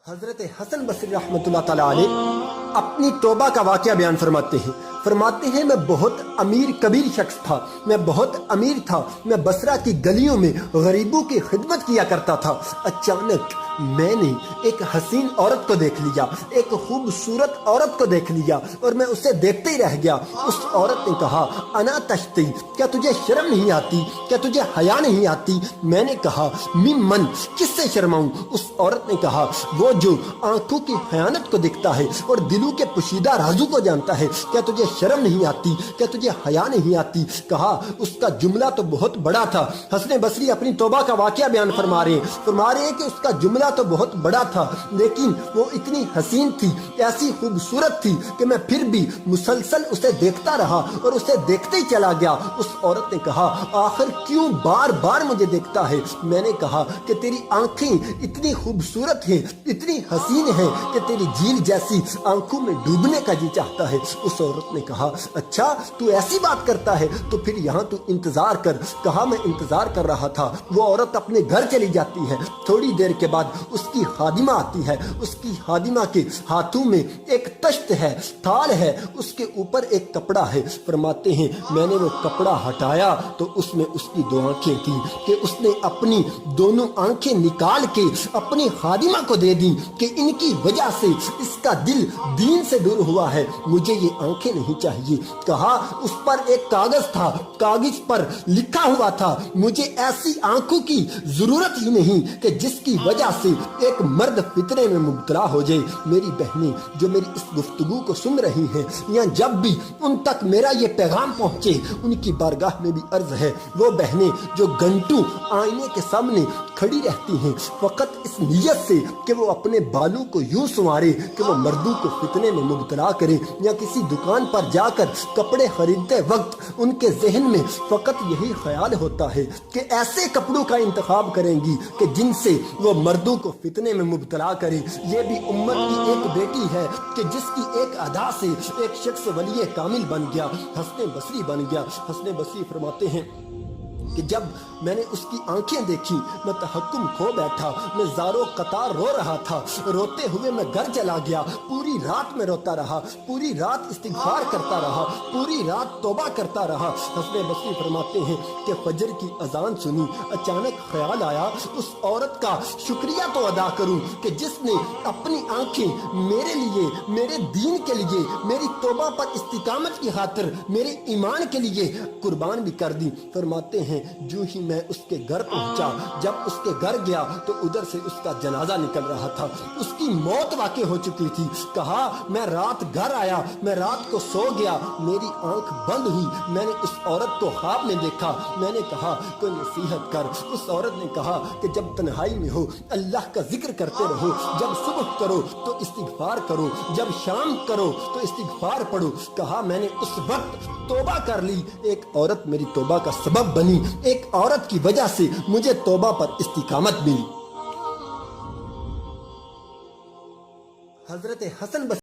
حضرت حسن بصری رحمۃ اللہ تعالیٰ علیہ اپنی توبہ کا واقعہ بیان فرماتے ہیں میں بہت امیر کبیر شخص تھا، میں بہت امیر تھا، میں بصرہ کی گلیوں میں غریبوں کی خدمت کیا کرتا تھا۔ اچانک میں نے ایک حسین عورت کو دیکھ لیا، ایک خوبصورت عورت کو دیکھ لیا اور میں اسے دیکھتے ہی رہ گیا۔ اس عورت نے کہا انا تشتی، کیا تجھے شرم نہیں آتی، کیا تجھے حیا نہیں آتی؟ میں نے کہا ممن، کس سے شرماؤں؟ اس عورت نے کہا وہ جو آنکھوں کی خیانت کو دیکھتا ہے اور دلوں کے پوشیدہ رازوں کو جانتا ہے، کیا تجھے شرم نہیں آتی، کیا تجھے حیا نہیں آتی؟ کہا اس کا جملہ تو بہت بڑا تھا۔ حسن بصری اپنی توبہ کا واقعہ بیان فرما رہے ہیں کہ اس کا جملہ تو بہت بڑا تھا، لیکن وہ اتنی حسین تھی، ایسی خوبصورت تھی کہ میں پھر بھی مسلسل اسے دیکھتا رہا اور اسے دیکھتے ہی چلا گیا۔ اس عورت نے کہا آخر کیوں بار بار مجھے دیکھتا ہے؟ میں نے کہا کہ تیری آنکھیں اتنی خوبصورت ہیں، اتنی حسین ہیں کہ تیری جھیل جیسی آنکھوں میں ڈوبنے کا جی چاہتا ہے۔ اس عورت نے کہا اچھا تو ایسی بات کرتا ہے تو پھر یہاں تو انتظار کر۔ کہا میں انتظار کر رہا تھا۔ وہ عورت اپنے گھر چلی جاتی ہے، تھوڑی دیر کے بعد اس کی خادمہ آتی ہے۔ اس کی خادمہ کے ہاتھوں میں ایک تشت ہے، تھال ہے، اس کے اوپر ایک کپڑا ہے۔ فرماتے ہیں میں نے وہ کپڑا ہٹایا تو اس میں اس کی 2 آنکھیں تھی کہ اس نے اپنی دونوں آنکھیں نکال کے اپنی خادمہ کو دے دی کہ ان کی وجہ سے اس کا دل دین سے دور ہوا ہے، مجھے یہ آنکھیں نہیں چاہیے۔ کہا اس پر ایک کاغذ تھا، کاغذ پر لکھا ہوا تھا مجھے ایسی آنکھوں کی ضرورت ہی نہیں کہ جس کی وجہ سے ایک مرد فتنے میں مبتلا ہو جائے۔ میری بہنیں جو میری اس گفتگو کو سن رہی ہیں یا جب بھی ان تک میرا یہ پیغام پہنچے ان کی بارگاہ میں بھی عرض ہے، وہ بہنیں جو گھنٹوں آئینے کے سامنے کھڑی رہتی ہیں فقط اس نیت سے کہ وہ اپنے بالوں کو یوں سنوارے کہ وہ مردوں کو فتنے میں مبتلا کرے، یا کسی دکان پر جا کر کپڑے خریدتے وقت ان کے ذہن میں فقط یہی خیال ہوتا ہے کہ ایسے کپڑوں کا انتخاب کریں گی کہ جن سے وہ مردوں کو فتنے میں مبتلا کرے۔ یہ بھی امت کی ایک بیٹی ہے کہ جس کی ایک ادا سے ایک شخص ولی کامل بن گیا، حسن بصری بن گیا۔ حسن بصری فرماتے ہیں کہ جب میں نے اس کی آنکھیں دیکھی میں تحکم کھو بیٹھا، میں زارو قطار رو رہا تھا۔ روتے ہوئے میں گھر چلا گیا، پوری رات میں روتا رہا، پوری رات استغفار کرتا رہا، پوری رات توبہ کرتا رہا۔ حسن بصری فرماتے ہیں کہ فجر کی اذان سنی، اچانک خیال آیا اس عورت کا شکریہ تو ادا کروں کہ جس نے اپنی آنکھیں میرے لیے، میرے دین کے لیے، میری توبہ پر استقامت کی خاطر، میرے ایمان کے لیے قربان بھی کر دی۔ فرماتے ہیں جو ہی میں اس کے گھر پہنچا، جب اس کے گھر گیا تو ادھر سے اس کا جنازہ نکل رہا تھا، اس کی موت واقع ہو چکی تھی۔ کہا میں رات گھر آیا، میں رات کو سو گیا، میری آنکھ بند ہوئی، میں نے اس عورت کو خواب میں دیکھا۔ میں نے کہا کوئی نصیحت کر۔ اس عورت نے کہا کہ جب تنہائی میں ہو اللہ کا ذکر کرتے رہو، جب صبح کرو تو استغفار کرو، جب شام کرو تو استغفار پڑھو۔ کہا میں نے اس وقت توبہ کر لی، ایک عورت میری توبہ کا سبب بنی، ایک عورت کی وجہ سے مجھے توبہ پر استقامت ملی۔ حضرت حسن